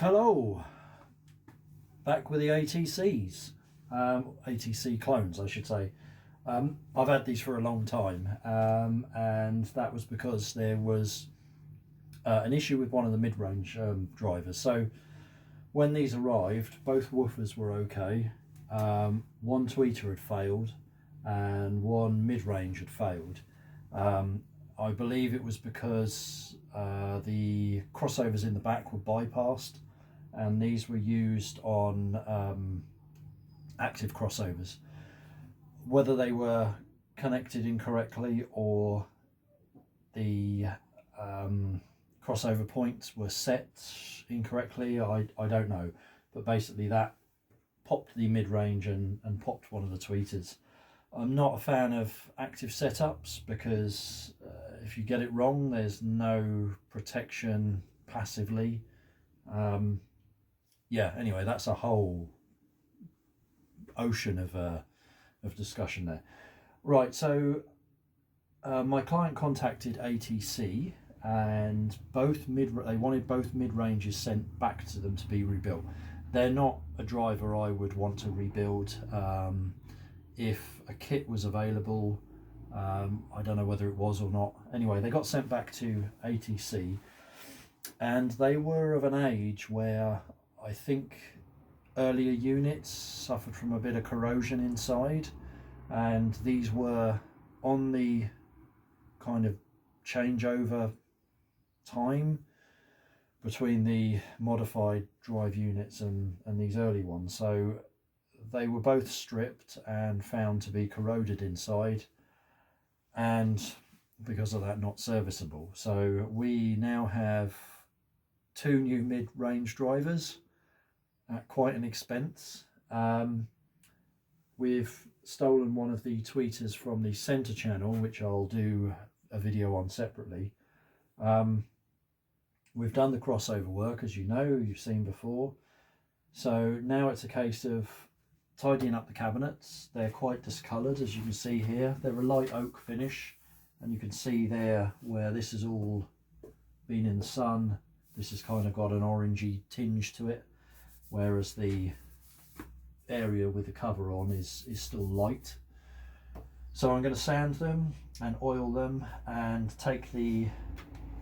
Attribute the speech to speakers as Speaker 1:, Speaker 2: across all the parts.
Speaker 1: Hello, back with the ATCs, ATC clones I should say. I've had these for a long time, and that was because there was an issue with one of the mid-range drivers. So when these arrived, both woofers were okay, one tweeter had failed and one mid-range had failed. I believe it was because the crossovers in the back were bypassed, and these were used on active crossovers. Whether they were connected incorrectly or the crossover points were set incorrectly, I don't know, but basically that popped the mid-range and popped one of the tweeters. I'm not a fan of active setups because if you get it wrong, there's no protection passively. Yeah, anyway, that's a whole ocean of discussion there. Right, so my client contacted ATC, and they wanted both mid-ranges sent back to them to be rebuilt. They're not a driver I would want to rebuild. If a kit was available, I don't know whether it was or not. Anyway, they got sent back to ATC, and they were of an age where I think earlier units suffered from a bit of corrosion inside, and these were on the kind of changeover time between the modified drive units and these early ones. So they were both stripped and found to be corroded inside, and because of that not serviceable. So we now have two new mid-range drivers at quite an expense. We've stolen one of the tweeters from the center channel, which I'll do a video on separately. We've done the crossover work, as you know, you've seen before. So now it's a case of tidying up the cabinets. They're quite discoloured, as you can see here. They're a light oak finish, and you can see there where this has all been in the sun. This has kind of got an orangey tinge to it, whereas the area with the cover on is still light. So I'm going to sand them and oil them and take the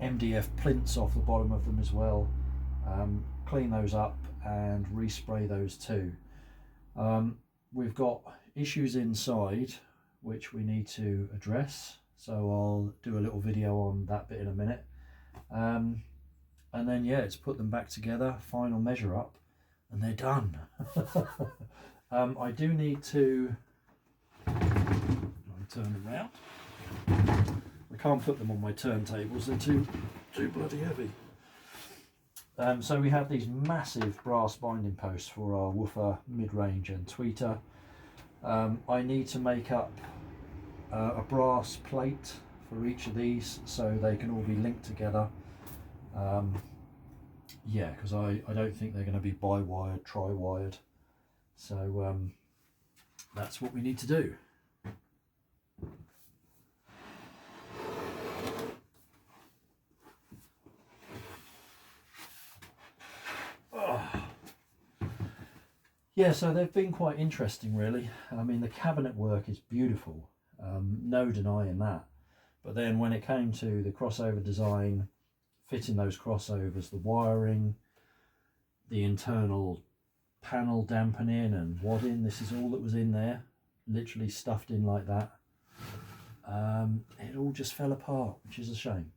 Speaker 1: MDF plinths off the bottom of them as well, clean those up and respray those too. We've got issues inside which we need to address, so I'll do a little video on that bit in a minute. And then yeah, it's put them back together, final measure up, and they're done. I do need to turn them around. I can't put them on my turntables, they're too bloody heavy. So we have these massive brass binding posts for our woofer, mid-range and tweeter. I need to make up a brass plate for each of these so they can all be linked together. Yeah, because I don't think they're going to be bi-wired, tri-wired. So that's what we need to do. Yeah, so they've been quite interesting really. I mean, the cabinet work is beautiful, no denying that. But then when it came to the crossover design, fitting those crossovers, the wiring, the internal panel dampening and wadding, this is all that was in there, literally stuffed in like that. It all just fell apart, which is a shame.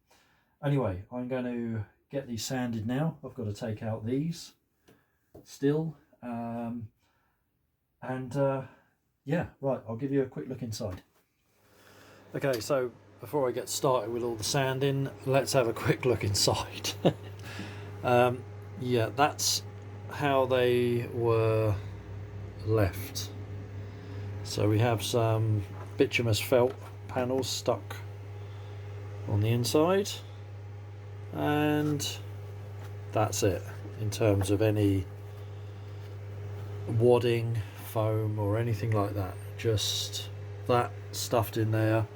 Speaker 1: Anyway, I'm going to get these sanded now. I've got to take out these still. Yeah, right, I'll give you a quick look inside. Okay, so before I get started with all the sanding, let's have a quick look inside. Yeah, that's how they were left. So we have some bituminous felt panels stuck on the inside, and that's it in terms of any wadding, foam or anything like that. Just that stuffed in there,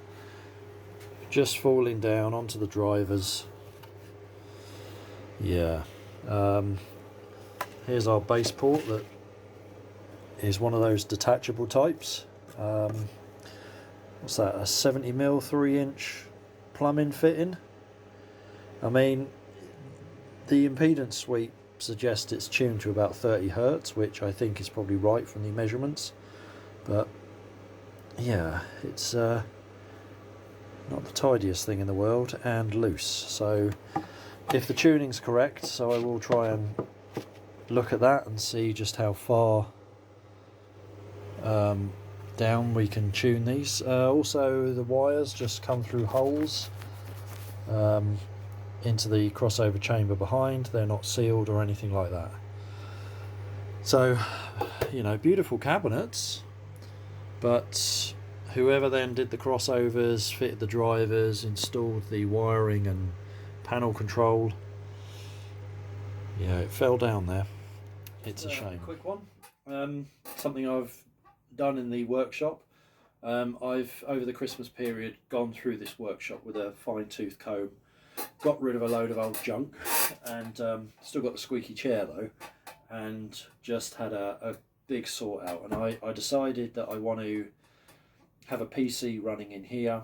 Speaker 1: just falling down onto the drivers. Yeah, Here's our base port that is one of those detachable types. What's that, a 70mm 3-inch plumbing fitting? I mean, the impedance sweep suggests it's tuned to about 30 Hertz, which I think is probably right from the measurements, but yeah, it's not the tidiest thing in the world, and loose. So if the tuning's correct, so I will try and look at that and see just how far down we can tune these. Also, the wires just come through holes into the crossover chamber behind. They're not sealed or anything like that. So, you know, beautiful cabinets, but whoever then did the crossovers, fitted the drivers, installed the wiring and panel control, yeah, it fell down there. It's a shame. Quick one. Something I've done in the workshop. I've, over the Christmas period, gone through this workshop with a fine-tooth comb, got rid of a load of old junk, and still got the squeaky chair though, and just had a big sort out. And I decided that I want to have a PC running in here,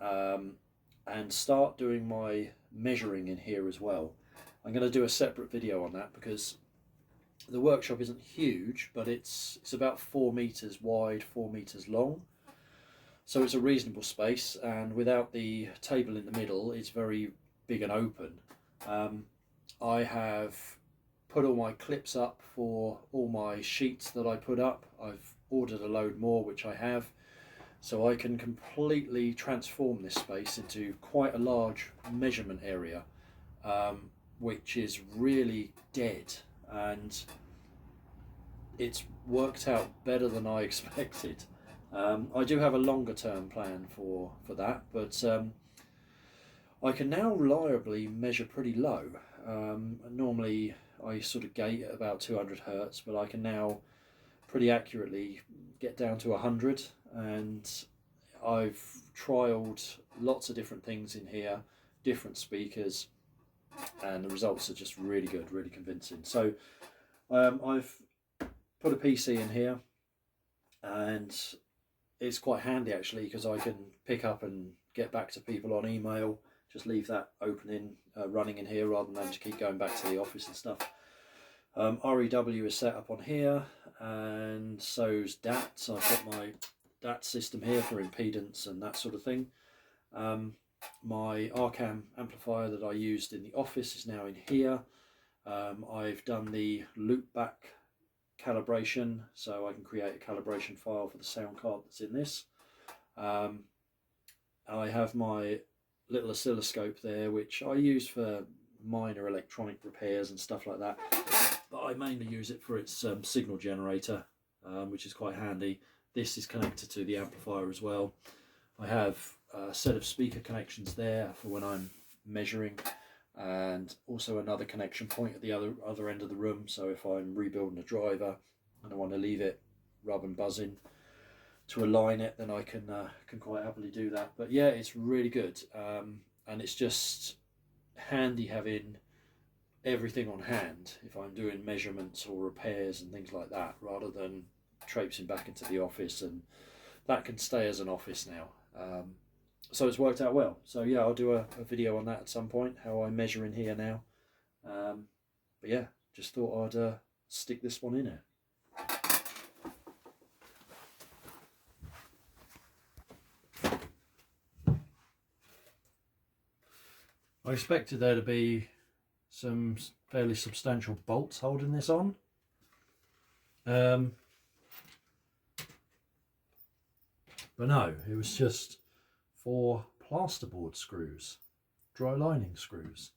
Speaker 1: and start doing my measuring in here as well. I'm going to do a separate video on that because the workshop isn't huge, but it's about 4 meters wide, 4 meters long. So it's a reasonable space, and without the table in the middle, it's very big and open. I have put all my clips up for all my sheets that I put up. I've ordered a load more, which I have. So I can completely transform this space into quite a large measurement area, which is really dead, and it's worked out better than I expected. I do have a longer term plan for that, but I can now reliably measure pretty low. Normally I sort of gate at about 200 Hertz, but I can now pretty accurately get down to 100, and I've trialed lots of different things in here, different speakers, and the results are just really good, really convincing. So I've put a PC in here, and it's quite handy actually, because I can pick up and get back to people on email, just leave that opening running in here rather than having to keep going back to the office and stuff. REW is set up on here, and so's DAT. I've got my DAT system here for impedance and that sort of thing. My RCAM amplifier that I used in the office is now in here. I've done the loopback calibration, so I can create a calibration file for the sound card that's in this. I have my little oscilloscope there, which I use for minor electronic repairs and stuff like that, but I mainly use it for its signal generator, which is quite handy. This is connected to the amplifier as well. I have a set of speaker connections there for when I'm measuring, and also another connection point at the other end of the room, so if I'm rebuilding a driver and I want to leave it rubbing buzzing to align it, then I can quite happily do that. But yeah, it's really good, and it's just handy having everything on hand if I'm doing measurements or repairs and things like that, rather than traipsing back into the office, and that can stay as an office now. So it's worked out well. So yeah, I'll do a video on that at some point, how I measure in here now. But yeah, just thought I'd stick this one in there. I expected there to be some fairly substantial bolts holding this on. But no, it was just 4 plasterboard screws, dry lining screws.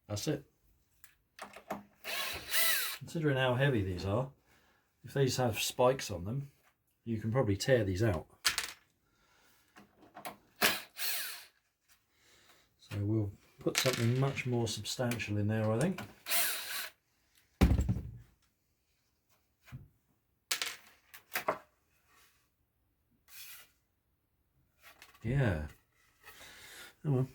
Speaker 1: That's it. Considering how heavy these are, if these have spikes on them, you can probably tear these out. So we'll put something much more substantial in there, I think. Yeah. Oh well.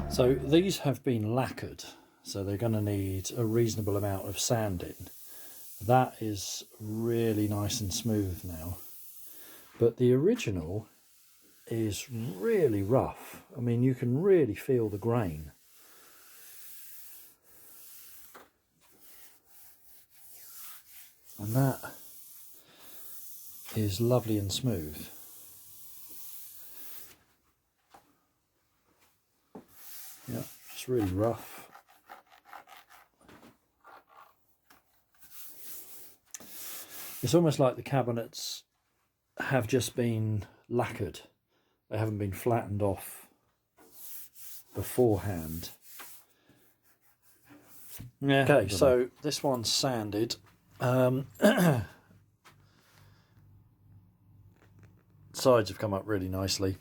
Speaker 1: So these have been lacquered, so they're going to need a reasonable amount of sanding. That is really nice and smooth now, but the original is really rough. I mean, you can really feel the grain. And that is lovely and smooth. Yeah, it's really rough. It's almost like the cabinets have just been lacquered. They haven't been flattened off beforehand. Yeah. Okay, so this one's sanded. Sides have come up really nicely,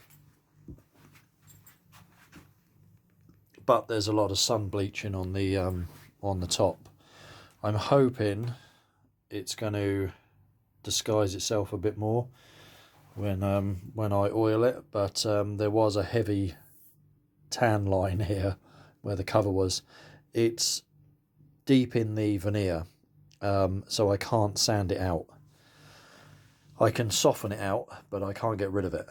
Speaker 1: but there's a lot of sun bleaching on the top. I'm hoping it's going to disguise itself a bit more when I oil it, but there was a heavy tan line here where the cover was. It's deep in the veneer, so I can't sand it out. I can soften it out, but I can't get rid of it,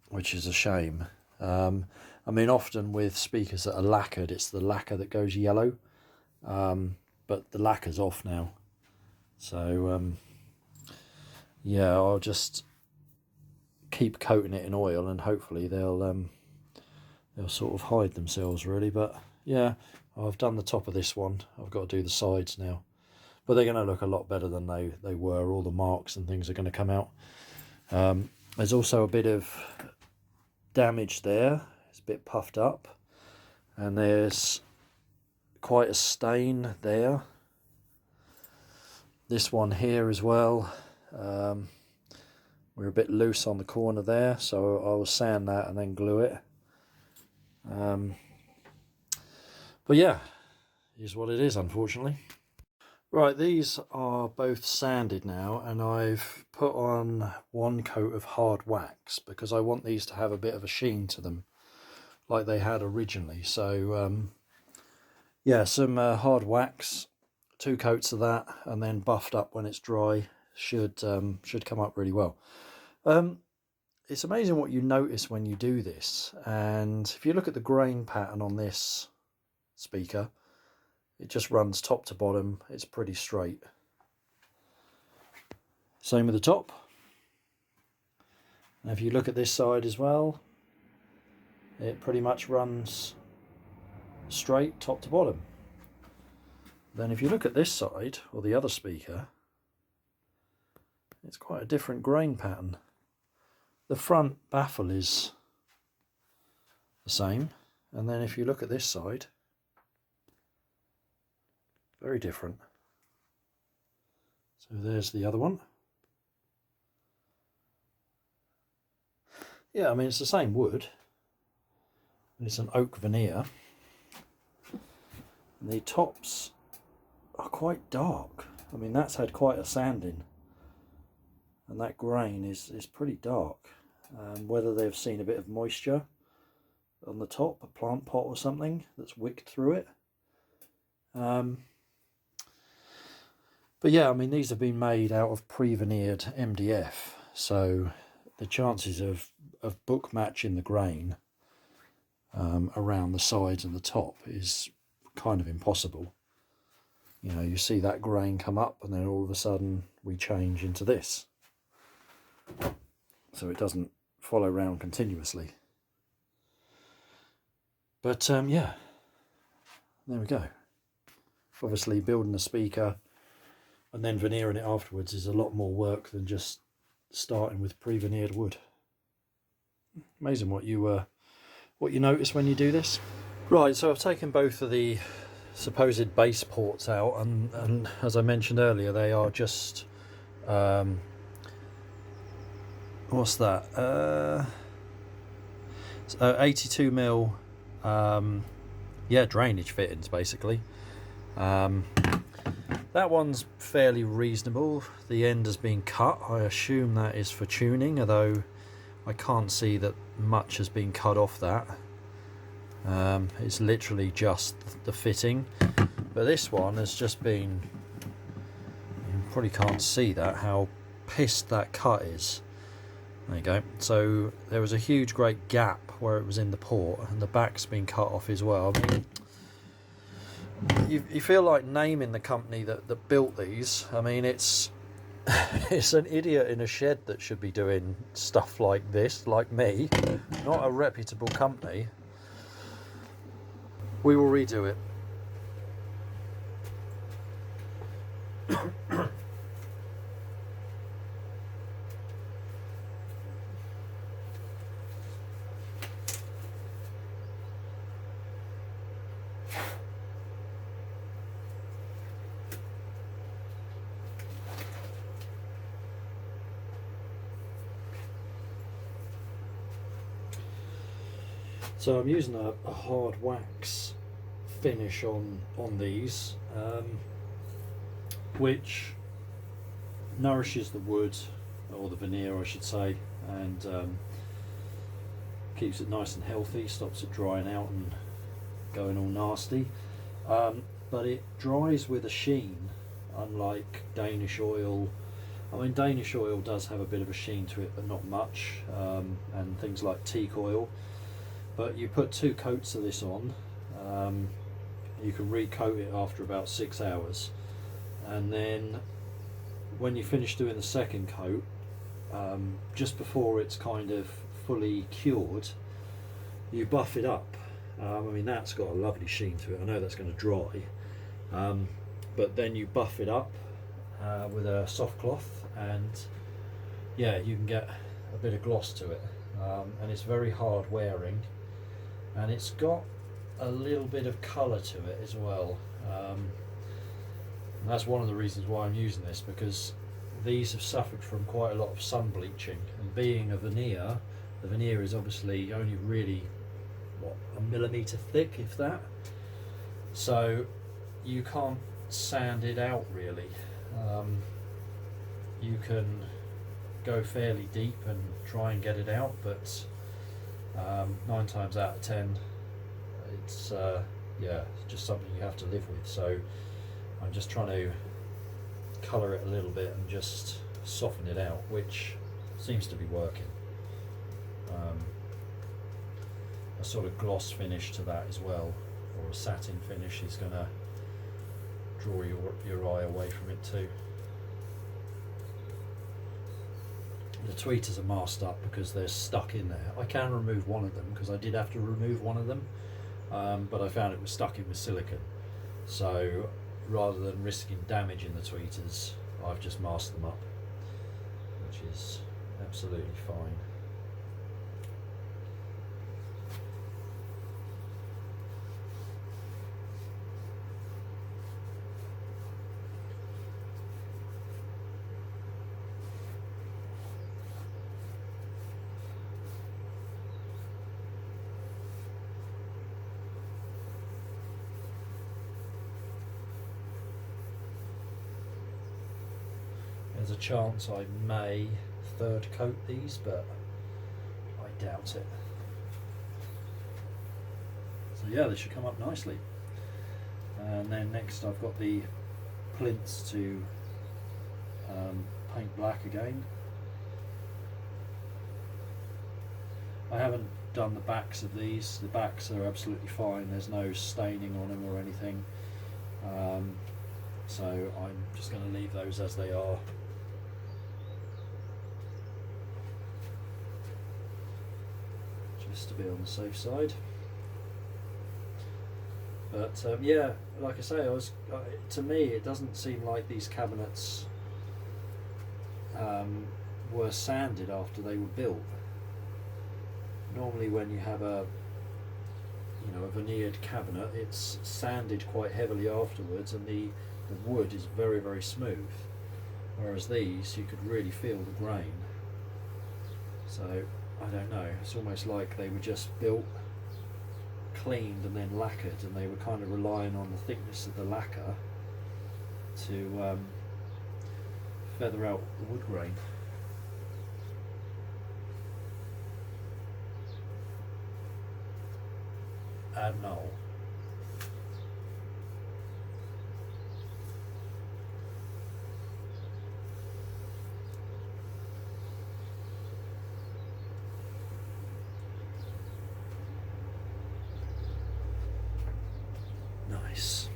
Speaker 1: which is a shame. I mean, often with speakers that are lacquered, it's the lacquer that goes yellow, but the lacquer's off now. So, yeah, I'll just keep coating it in oil, and hopefully they'll sort of hide themselves, really. But yeah, I've done the top of this one. I've got to do the sides now. But they're going to look a lot better than they were. All the marks and things are going to come out. There's also a bit of damage there. It's a bit puffed up. And there's quite a stain there. This one here as well. We're a bit loose on the corner there, so I will sand that and then glue it. But yeah, is what it is, unfortunately. Right, these are both sanded now, and I've put on one coat of hard wax because I want these to have a bit of a sheen to them like they had originally. So yeah, some hard wax, 2 coats of that, and then buffed up when it's dry should come up really well. It's amazing what you notice when you do this, and if you look at the grain pattern on this speaker, it just runs top to bottom. It's pretty straight. Same with the top. And if you look at this side as well, it pretty much runs straight top to bottom. Then if you look at this side, or the other speaker, it's quite a different grain pattern. The front baffle is the same, and then if you look at this side, very different. So there's the other one. Yeah, I mean, it's the same wood. It's an oak veneer. And the tops are quite dark. I mean, that's had quite a sanding. And that grain is pretty dark. Whether they've seen a bit of moisture on the top, a plant pot or something that's wicked through it. But yeah, I mean, these have been made out of pre-veneered MDF, so the chances of book matching the grain around the sides and the top is kind of impossible. You know, you see that grain come up and then all of a sudden we change into this. So it doesn't follow around continuously. But yeah, there we go. Obviously building a speaker and then veneering it afterwards is a lot more work than just starting with pre-veneered wood. Amazing what you notice when you do this. Right, so I've taken both of the supposed base ports out, and as I mentioned earlier, they are just what's that? 82 mil, yeah, drainage fittings basically. That one's fairly reasonable. The end has been cut. I assume that is for tuning, although I can't see that much has been cut off that. It's literally just the fitting. But this one has just been, you probably can't see that, how pissed that cut is. There you go. So there was a huge great gap where it was in the port, and the back's been cut off as well. I mean, you feel like naming the company that built these. I mean, it's an idiot in a shed that should be doing stuff like this, like me, not a reputable company. We will redo it. So I'm using a hard wax finish on these, which nourishes the wood, or the veneer I should say, and keeps it nice and healthy, stops it drying out and going all nasty. But it dries with a sheen, unlike Danish oil. I mean, Danish oil does have a bit of a sheen to it, but not much, and things like teak oil. But you put 2 coats of this on, you can recoat it after about 6 hours, and then when you finish doing the second coat, just before it's kind of fully cured, you buff it up. I mean, that's got a lovely sheen to it. I know that's going to dry, but then you buff it up with a soft cloth, and yeah, you can get a bit of gloss to it, and it's very hard wearing. And it's got a little bit of colour to it as well. And that's one of the reasons why I'm using this, because these have suffered from quite a lot of sun bleaching. And being a veneer, the veneer is obviously only really, what, 1 millimetre thick, if that. So you can't sand it out really. You can go fairly deep and try and get it out, but 9 times out of 10 it's yeah, it's just something you have to live with. So I'm just trying to colour it a little bit and just soften it out, which seems to be working. A sort of gloss finish to that as well, or a satin finish, is going to draw your eye away from it too. The tweeters are masked up because they're stuck in there. I can remove one of them because I did have to remove one of them, but I found it was stuck in with silicone. So rather than risking damaging the tweeters, I've just masked them up, which is absolutely fine. There's a chance I may 3rd coat these, but I doubt it. So yeah, they should come up nicely. And then next I've got the plinths to paint black again. I haven't done the backs of these. The backs are absolutely fine, there's no staining on them or anything, so I'm just going to leave those as they are. Just to be on the safe side. But yeah, like I say, to me it doesn't seem like these cabinets were sanded after they were built. Normally when you have a veneered cabinet, it's sanded quite heavily afterwards, and the wood is very, very smooth, whereas these you could really feel the grain. So I don't know, it's almost like they were just built, cleaned and then lacquered, and they were kind of relying on the thickness of the lacquer to feather out the wood grain. Add null. Nice.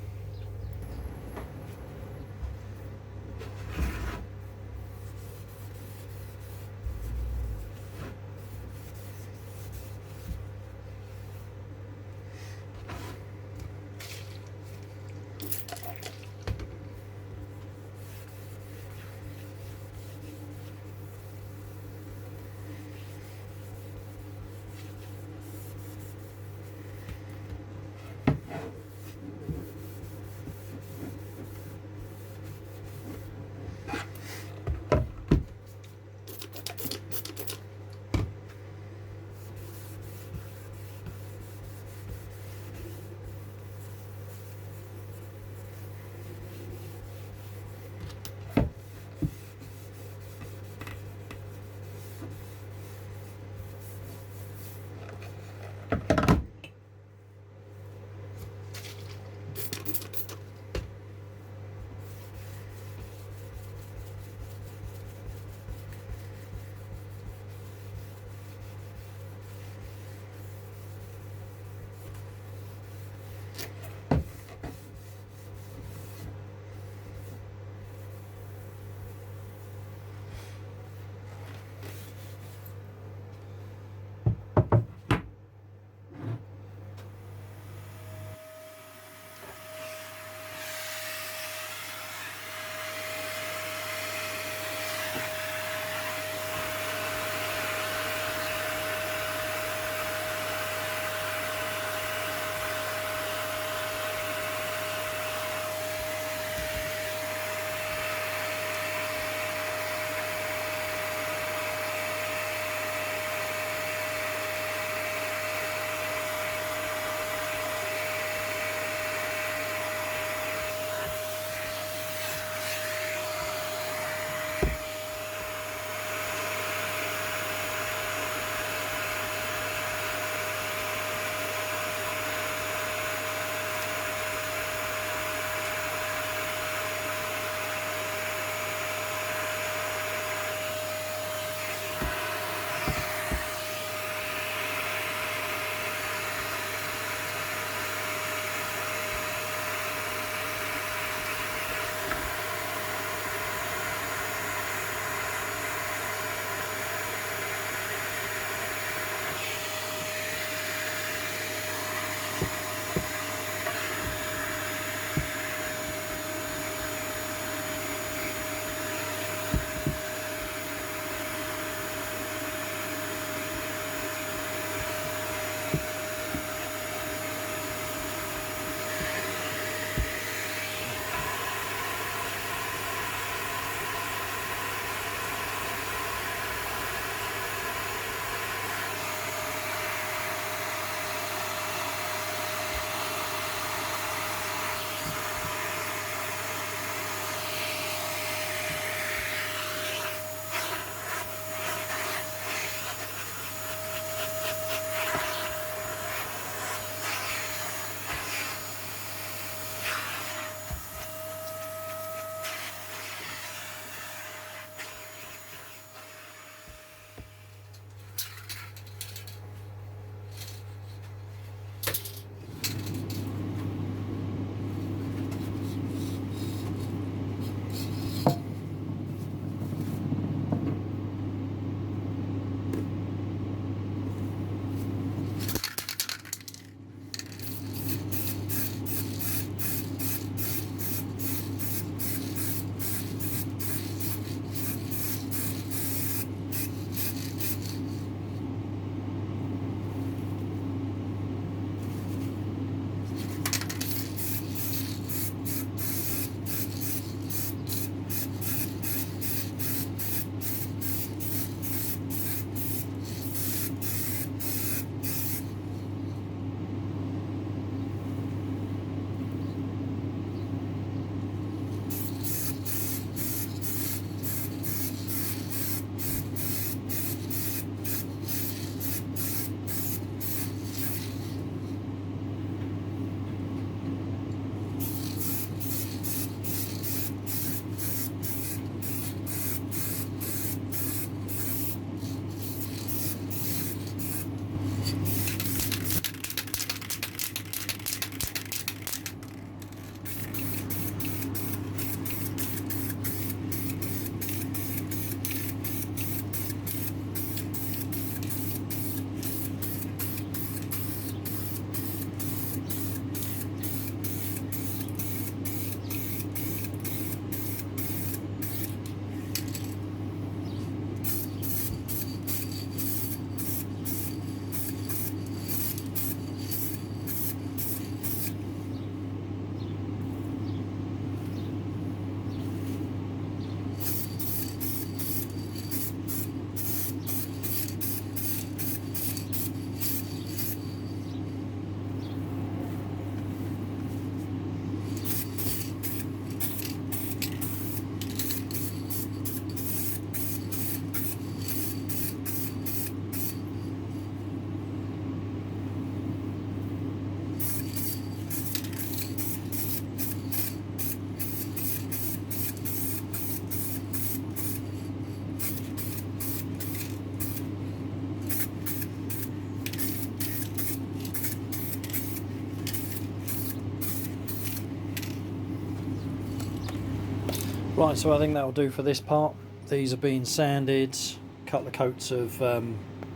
Speaker 1: Right, so I think that'll do for this part. These are being sanded, a couple of coats of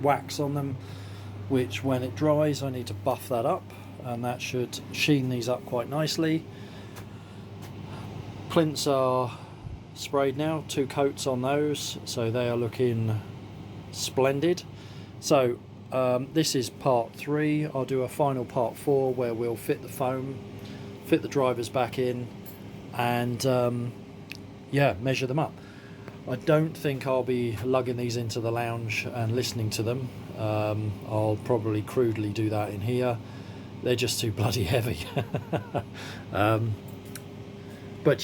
Speaker 1: wax on them, which when it dries I need to buff that up, and that should sheen these up quite nicely. Plinths are sprayed now, 2 coats on those, so they are looking splendid. So this is part 3. I'll do a final part 4 where we'll fit the foam, fit the drivers back in, and yeah, measure them up. I don't think I'll be lugging these into the lounge and listening to them. I'll probably crudely do that in here. They're just too bloody heavy. But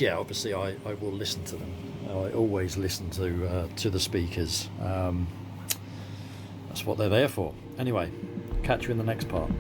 Speaker 1: yeah, obviously I will listen to them. I always listen to the speakers. That's what they're there for. Anyway, catch you in the next part.